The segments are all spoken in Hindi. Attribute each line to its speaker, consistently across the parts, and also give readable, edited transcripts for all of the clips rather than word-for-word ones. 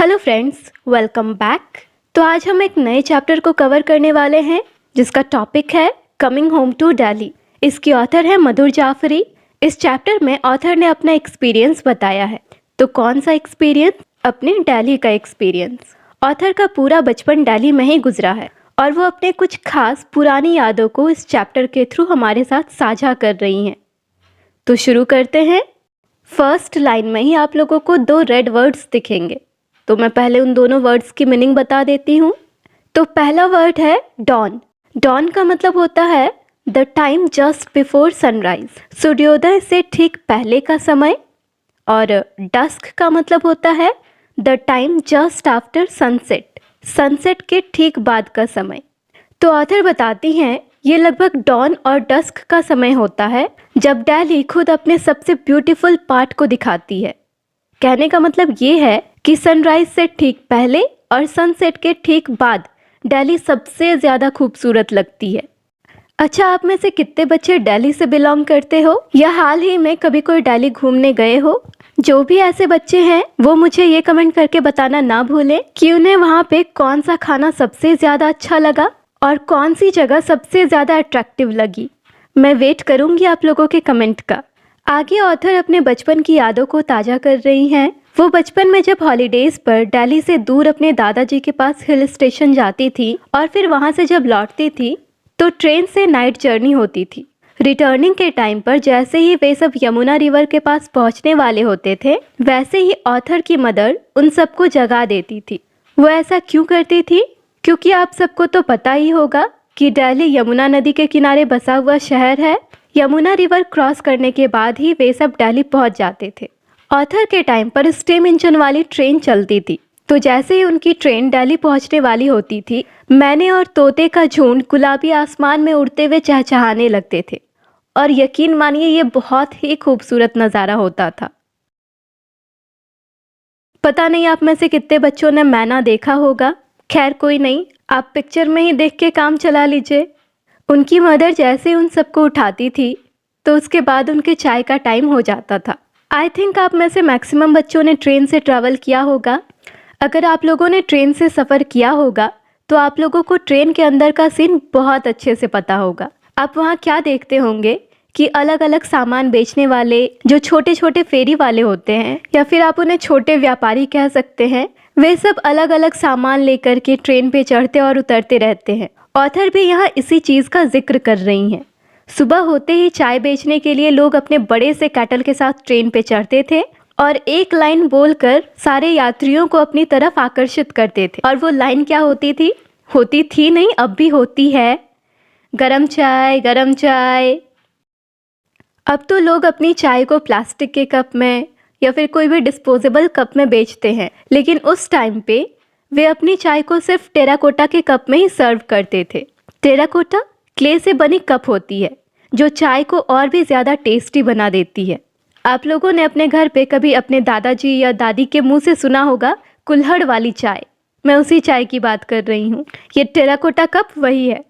Speaker 1: Hello friends, welcome back. तो आज हम एक नए चैप्टर को कवर करने वाले हैं जिसका टॉपिक है कमिंग होम टू दिल्ली। इसकी ऑथर है मधुर जाफरी। इस चैप्टर में ऑथर ने अपना एक्सपीरियंस बताया है। तो कौन सा एक्सपीरियंस? अपने दिल्ली का एक्सपीरियंस। ऑथर का पूरा बचपन दिल्ली में ही गुजरा है और वो अपने कुछ खास पुरानी यादों को इस चैप्टर के थ्रू हमारे साथ साझा कर रही हैं। तो शुरू करते हैं। फर्स्ट लाइन में ही आप लोगों को 2 रेड वर्ड्स दिखेंगे, तो मैं पहले उन दोनों वर्ड्स की मीनिंग बता देती हूँ। तो पहला वर्ड है डॉन। डॉन का मतलब होता है the time just before sunrise, सूर्योदय से ठीक पहले का समय। और डस्क का मतलब होता है the time just after sunset, sunset के ठीक बाद का समय। तो ऑथर बताती हैं ये लगभग डॉन और डस्क का समय होता है जब दिल्ली खुद अपने सबसे ब्यूटीफुल पार्ट को दिखाती है। कहने का मतलब ये है कि सनराइज से ठीक पहले और सनसेट के ठीक बाद दिल्ली सबसे ज़्यादा खूबसूरत लगती है। अच्छा, आप में से कितने बच्चे दिल्ली से बिलोंग करते हो या हाल ही में कभी कोई दिल्ली घूमने गए हो? जो भी ऐसे बच्चे हैं वो मुझे ये कमेंट करके बताना ना भूलें कि उन्हें वहाँ पे कौन सा खाना सबसे ज़्यादा अच्छा लगा और कौन सी जगह सबसे ज़्यादा अट्रैक्टिव लगी। मैं वेट करूँगी आप लोगों के कमेंट का। आगे ऑथर अपने बचपन की यादों को ताज़ा कर रही हैं। वो बचपन में जब हॉलीडेज पर दिल्ली से दूर अपने दादाजी के पास हिल स्टेशन जाती थी और फिर वहाँ से जब लौटती थी तो ट्रेन से नाइट जर्नी होती थी। रिटर्निंग के टाइम पर जैसे ही वे सब यमुना रिवर के पास पहुँचने वाले होते थे, वैसे ही ऑथर की मदर उन सबको जगा देती थी। वो ऐसा क्यों करती थी? क्योंकि आप सबको तो पता ही होगा कि दिल्ली यमुना नदी के किनारे बसा हुआ शहर है। यमुना रिवर क्रॉस करने के बाद ही वे सब दिल्ली पहुंच जाते थे। ऑथर के टाइम पर स्टीम इंजन वाली ट्रेन चलती थी, तो जैसे ही उनकी ट्रेन दिल्ली पहुंचने वाली होती थी, मैने और तोते का झुंड गुलाबी आसमान में उड़ते हुए चहचहाने लगते थे और यकीन मानिए ये बहुत ही खूबसूरत नज़ारा होता था। पता नहीं आप में से कितने बच्चों ने मैना देखा होगा। खैर कोई नहीं, आप पिक्चर में ही देख के काम चला लीजिए। उनकी मदर जैसे उन सबको उठाती थी तो उसके बाद उनके चाय का टाइम हो जाता था। आई थिंक आप में से मैक्सिमम बच्चों ने ट्रेन से ट्रैवल किया होगा। अगर आप लोगों ने ट्रेन से सफ़र किया होगा तो आप लोगों को ट्रेन के अंदर का सीन बहुत अच्छे से पता होगा। आप वहाँ क्या देखते होंगे कि अलग अलग सामान बेचने वाले जो छोटे छोटे फेरी वाले होते हैं, या फिर आप उन्हें छोटे व्यापारी कह सकते हैं, वे सब अलग अलग सामान लेकर के ट्रेन पे चढ़ते और उतरते रहते हैं। ऑथर भी यहाँ इसी चीज़ का जिक्र कर रही हैं। सुबह होते ही चाय बेचने के लिए लोग अपने बड़े से कैटल के साथ ट्रेन पे चढ़ते थे और एक लाइन बोलकर सारे यात्रियों को अपनी तरफ आकर्षित करते थे। और वो लाइन क्या होती थी? होती थी नहीं, अब भी होती है, गरम चाय गरम चाय। अब तो लोग अपनी चाय को प्लास्टिक के कप में या फिर कोई भी डिस्पोजेबल कप में बेचते हैं, लेकिन उस टाइम पे वे अपनी चाय को सिर्फ टेराकोटा के कप में ही सर्व करते थे। टेराकोटा क्ले से बनी कप होती है जो चाय को और भी ज़्यादा टेस्टी बना देती है। आप लोगों ने अपने घर पे कभी अपने दादाजी या दादी के मुंह से सुना होगा कुल्हड़ वाली चाय। मैं उसी चाय की बात कर रही हूँ। ये टेराकोटा कप वही है।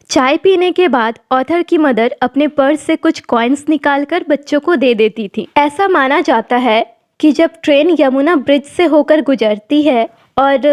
Speaker 1: चाय पीने के बाद ऑथर की मदर अपने पर्स से कुछ कॉइन्स निकालकर बच्चों को दे देती थी। ऐसा माना जाता है कि जब ट्रेन यमुना ब्रिज से होकर गुजरती है और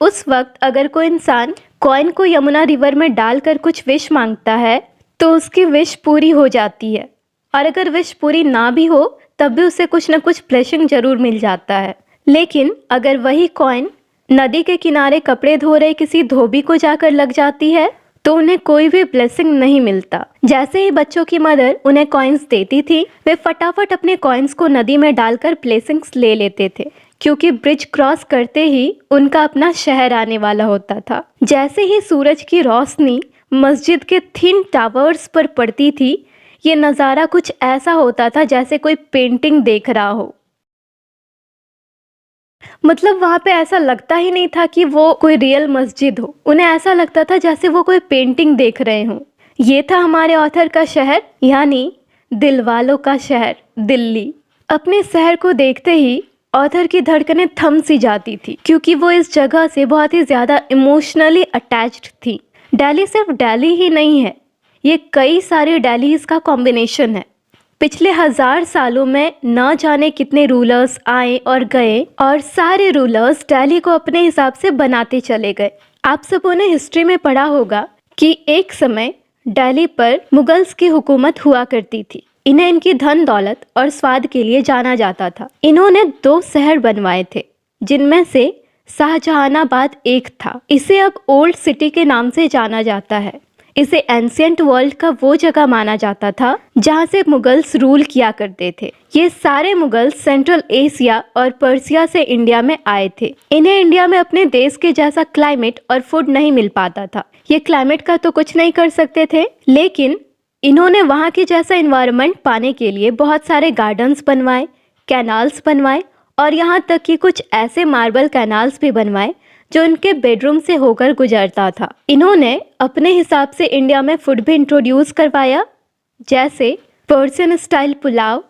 Speaker 1: उस वक्त अगर कोई इंसान कॉइन को यमुना रिवर में डालकर कुछ विश मांगता है तो उसकी विश पूरी हो जाती है, और अगर विश पूरी ना भी हो तब भी उसे कुछ न कुछ ब्लेसिंग जरूर मिल जाता है। लेकिन अगर वही कॉइन नदी के किनारे कपड़े धो रहे किसी धोबी को जाकर लग जाती है तो उन्हें कोई भी ब्लेसिंग नहीं मिलता। जैसे ही बच्चों की मदर उन्हें कॉइन्स देती थी, वे फटाफट अपने कॉइन्स को नदी में डालकर ब्लेसिंग्स ले लेते थे, क्योंकि ब्रिज क्रॉस करते ही उनका अपना शहर आने वाला होता था। जैसे ही सूरज की रोशनी मस्जिद के थिन टावर्स पर पड़ती थी, ये नज़ारा कुछ ऐसा होता था जैसे कोई पेंटिंग देख रहा हो। मतलब वहाँ पे ऐसा लगता ही नहीं था कि वो कोई रियल मस्जिद हो, उन्हें ऐसा लगता था जैसे वो कोई पेंटिंग देख रहे हों। ये था हमारे ऑथर का शहर, यानी दिल वालों का शहर दिल्ली। अपने शहर को देखते ही ऑथर की धड़कनें थम सी जाती थी, क्योंकि वो इस जगह से बहुत ही ज़्यादा इमोशनली अटैच्ड थी। दिल्ली सिर्फ दिल्ली ही नहीं है, ये कई सारे दिल्लीज का कॉम्बिनेशन है। पिछले 1000 सालों में न जाने कितने रूलर्स आए और गए और सारे रूलर्स दिल्ली को अपने हिसाब से बनाते चले गए। आप सबों ने हिस्ट्री में पढ़ा होगा कि एक समय दिल्ली पर मुगल्स की हुकूमत हुआ करती थी। इन्हें इनकी धन दौलत और स्वाद के लिए जाना जाता था। इन्होंने 2 शहर बनवाए थे, जिनमें से शाहजहानाबाद एक था। इसे अब ओल्ड सिटी के नाम से जाना जाता है। इसे एंशियंट वर्ल्ड का वो जगह माना जाता था जहाँ से मुगल्स रूल किया करते थे। ये सारे मुगल्स सेंट्रल एशिया और पर्सिया से इंडिया में आए थे। इन्हें इंडिया में अपने देश के जैसा क्लाइमेट और फूड नहीं मिल पाता था। ये क्लाइमेट का तो कुछ नहीं कर सकते थे, लेकिन इन्होंने वहाँ के जैसा इन्वायरमेंट पाने के लिए बहुत सारे गार्डन्स बनवाए, कैनाल्स बनवाए और यहाँ तक कि कुछ ऐसे मार्बल कैनाल्स भी बनवाए जो इनके बेडरूम से होकर गुजरता था। इन्होंने अपने हिसाब से इंडिया में फूड भी इंट्रोड्यूस करवाया, जैसे पर्शियन स्टाइल पुलाव,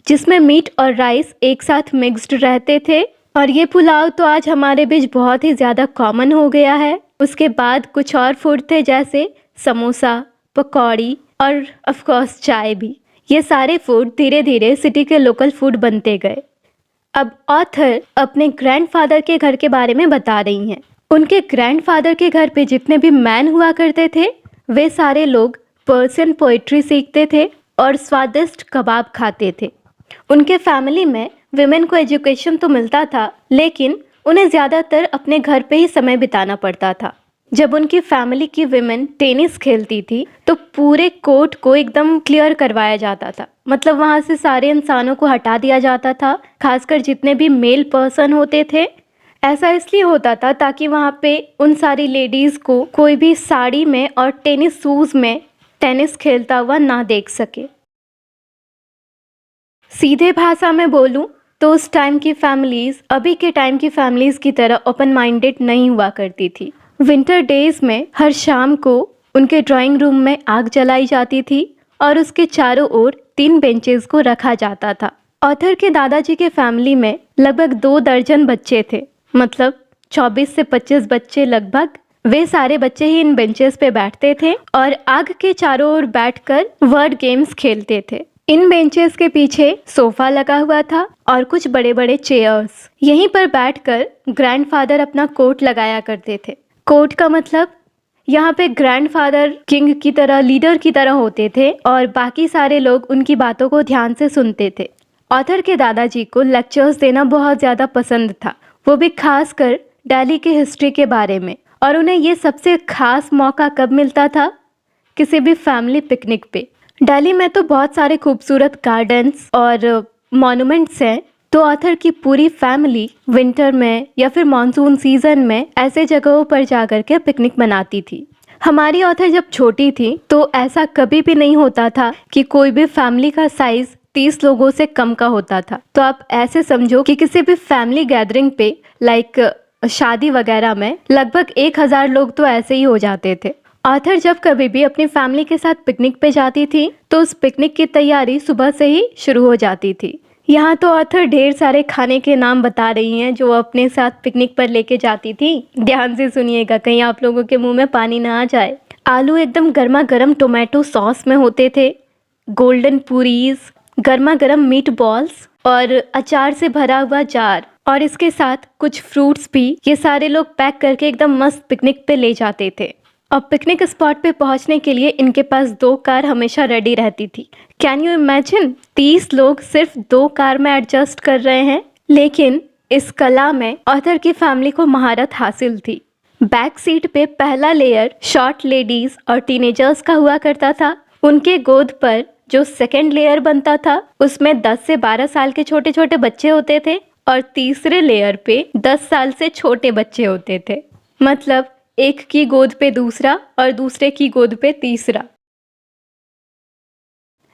Speaker 1: जिसमें मीट और राइस एक साथ मिक्स्ड रहते थे, और ये पुलाव तो आज हमारे बीच बहुत ही ज़्यादा कॉमन हो गया है। उसके बाद कुछ और फूड थे, जैसे समोसा, पकौड़ी और ऑफ कोर्स चाय भी। ये सारे फूड धीरे धीरे सिटी के लोकल फूड बनते गए। अब ऑथर अपने ग्रैंडफादर के घर के बारे में बता रही हैं। उनके ग्रैंडफादर के घर पे जितने भी मैन हुआ करते थे, वे सारे लोग पर्शियन पोइट्री सीखते थे और स्वादिष्ट कबाब खाते थे। उनके फैमिली में विमेन को एजुकेशन तो मिलता था, लेकिन उन्हें ज़्यादातर अपने घर पे ही समय बिताना पड़ता था। जब उनकी फैमिली की विमेन टेनिस खेलती थी तो पूरे कोर्ट को एकदम क्लियर करवाया जाता था। मतलब वहाँ से सारे इंसानों को हटा दिया जाता था, खासकर जितने भी मेल पर्सन होते थे। ऐसा इसलिए होता था ताकि वहाँ पे उन सारी लेडीज़ को कोई भी साड़ी में और टेनिस शूज़ में टेनिस खेलता हुआ ना देख सके। सीधे भाषा में बोलूँ तो उस टाइम की फैमिलीज़ अभी के टाइम की फैमिलीज़ की तरह ओपन माइंडेड नहीं हुआ करती थी। विंटर डेज में हर शाम को उनके ड्राइंग रूम में आग जलाई जाती थी और उसके चारों ओर 3 बेंचेस को रखा जाता था। ऑथर के दादाजी के फैमिली में लगभग 2 दर्जन बच्चे थे, मतलब 24 से 25 बच्चे लगभग। वे सारे बच्चे ही इन बेंचेस पे बैठते थे और आग के चारों ओर बैठकर वर्ड गेम्स खेलते थे। इन बेंचेस के पीछे सोफा लगा हुआ था और कुछ बड़े बड़े चेयर्स। यहीं पर बैठकर ग्रैंडफादर अपना कोट लगाया करते थे। कोर्ट का मतलब यहाँ पे ग्रैंडफादर किंग की तरह, लीडर की तरह होते थे और बाकी सारे लोग उनकी बातों को ध्यान से सुनते थे। ऑथर के दादाजी को लेक्चर्स देना बहुत ज़्यादा पसंद था, वो भी खासकर दिल्ली के हिस्ट्री के बारे में। और उन्हें ये सबसे खास मौका कब मिलता था? किसी भी फैमिली पिकनिक पे। दिल्ली में तो बहुत सारे खूबसूरत गार्डन्स और मॉन्यूमेंट्स हैं, तो ऑथर की पूरी फैमिली विंटर में या फिर मानसून सीजन में ऐसे जगहों पर जाकर के पिकनिक मनाती थी। हमारी ऑथर जब छोटी थी तो ऐसा कभी भी नहीं होता था कि कोई भी फैमिली का साइज 30 लोगों से कम का होता था। तो आप ऐसे समझो कि किसी भी फैमिली गैदरिंग पे, लाइक शादी वगैरह में, लगभग 1000 लोग तो ऐसे ही हो जाते थे। ऑथर जब कभी भी अपनी फैमिली के साथ पिकनिक पे जाती थी तो उस पिकनिक की तैयारी सुबह से ही शुरू हो जाती थी। यहाँ तो ऑथर ढेर सारे खाने के नाम बता रही हैं जो अपने साथ पिकनिक पर लेके जाती थी। ध्यान से सुनिएगा, कहीं आप लोगों के मुंह में पानी ना आ जाए। आलू एकदम गर्मा गर्म टोमेटो सॉस में होते थे, गोल्डन पूरीज, गर्मा गर्म मीट बॉल्स और अचार से भरा हुआ जार, और इसके साथ कुछ फ्रूट्स भी। ये सारे लोग पैक करके एकदम मस्त पिकनिक पे ले जाते थे। और पिकनिक स्पॉट पे पहुंचने के लिए इनके पास 2 कार हमेशा रेडी रहती थी। कैन यू इमेजिन, 30 लोग सिर्फ 2 कार में एडजस्ट कर रहे हैं। लेकिन इस कला में ऑथर की फैमिली को महारत हासिल थी। बैक सीट पे पहला लेयर शॉर्ट लेडीज और टीनेजर्स का हुआ करता था। उनके गोद पर जो सेकेंड लेयर बनता था उसमें 10 से 12 साल के छोटे छोटे बच्चे होते थे और तीसरे लेयर पे 10 साल से छोटे बच्चे होते थे। मतलब एक की गोद पे दूसरा और दूसरे की गोद पे तीसरा,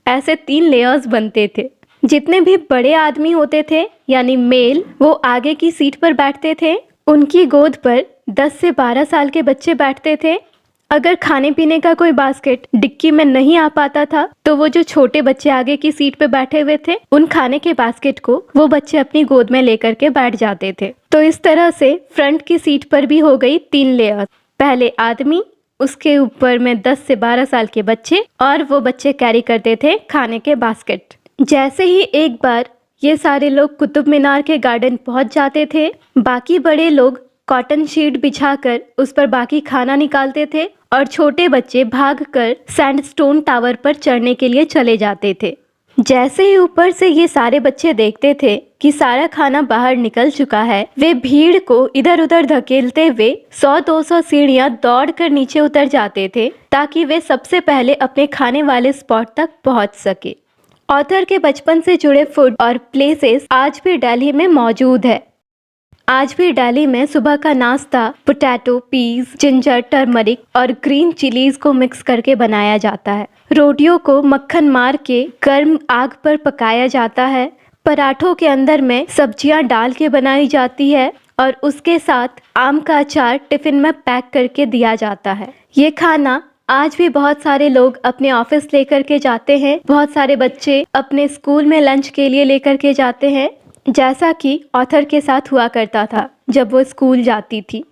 Speaker 1: ऐसे 3 लेयर्स बनते थे। जितने भी बड़े आदमी होते थे यानी मेल, वो आगे की सीट पर बैठते थे। उनकी गोद पर 10 से 12 साल के बच्चे बैठते थे। अगर खाने पीने का कोई बास्केट डिक्की में नहीं आ पाता था तो वो जो छोटे बच्चे आगे की सीट पे बैठे हुए थे, उन खाने के बास्केट को वो बच्चे अपनी गोद में लेकर के बैठ जाते थे। तो इस तरह से फ्रंट की सीट पर भी हो गई 3 लेयर। पहले आदमी, उसके ऊपर में 10 से 12 साल के बच्चे, और वो बच्चे कैरी करते थे खाने के बास्केट। जैसे ही एक बार ये सारे लोग कुतुब मीनार के गार्डन पहुंच जाते थे, बाकी बड़े लोग कॉटन शीट बिछाकर उस पर बाकी खाना निकालते थे और छोटे बच्चे भागकर सैंडस्टोन टावर पर चढ़ने के लिए चले जाते थे। जैसे ही ऊपर से ये सारे बच्चे देखते थे कि सारा खाना बाहर निकल चुका है, वे भीड़ को इधर उधर धकेलते हुए 100-200 सीढ़ियां दौड़कर नीचे उतर जाते थे ताकि वे सबसे पहले अपने खाने वाले स्पॉट तक पहुंच सके। ऑथर के बचपन से जुड़े फूड और प्लेसेस आज भी दिल्ली में मौजूद है। आज भी दिल्ली में सुबह का नाश्ता पोटैटो, पीस, जिंजर, टर्मरिक और ग्रीन चिलीज को मिक्स करके बनाया जाता है। रोटियों को मक्खन मार के गर्म आग पर पकाया जाता है। पराठों के अंदर में सब्जियां डाल के बनाई जाती है और उसके साथ आम का अचार टिफिन में पैक करके दिया जाता है। ये खाना आज भी बहुत सारे लोग अपने ऑफिस लेकर के जाते हैं। बहुत सारे बच्चे अपने स्कूल में लंच के लिए लेकर के जाते हैं, जैसा कि ऑथर के साथ हुआ करता था जब वो स्कूल जाती थी।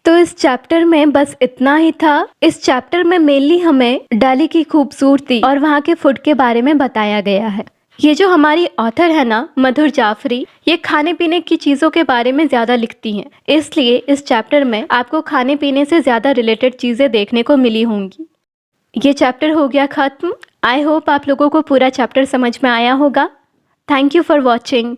Speaker 1: तो इस चैप्टर में बस इतना ही था। इस चैप्टर में मेनली हमें दिल्ली की खूबसूरती और वहाँ के फूड के बारे में बताया गया है। ये जो हमारी ऑथर है ना, मधुर जाफरी, ये खाने पीने की चीज़ों के बारे में ज़्यादा लिखती हैं, इसलिए इस चैप्टर में आपको खाने पीने से ज़्यादा रिलेटेड चीज़ें देखने को मिली होंगी। ये चैप्टर हो गया ख़त्म। आई होप आप लोगों को पूरा चैप्टर समझ में आया होगा। Thank you for watching.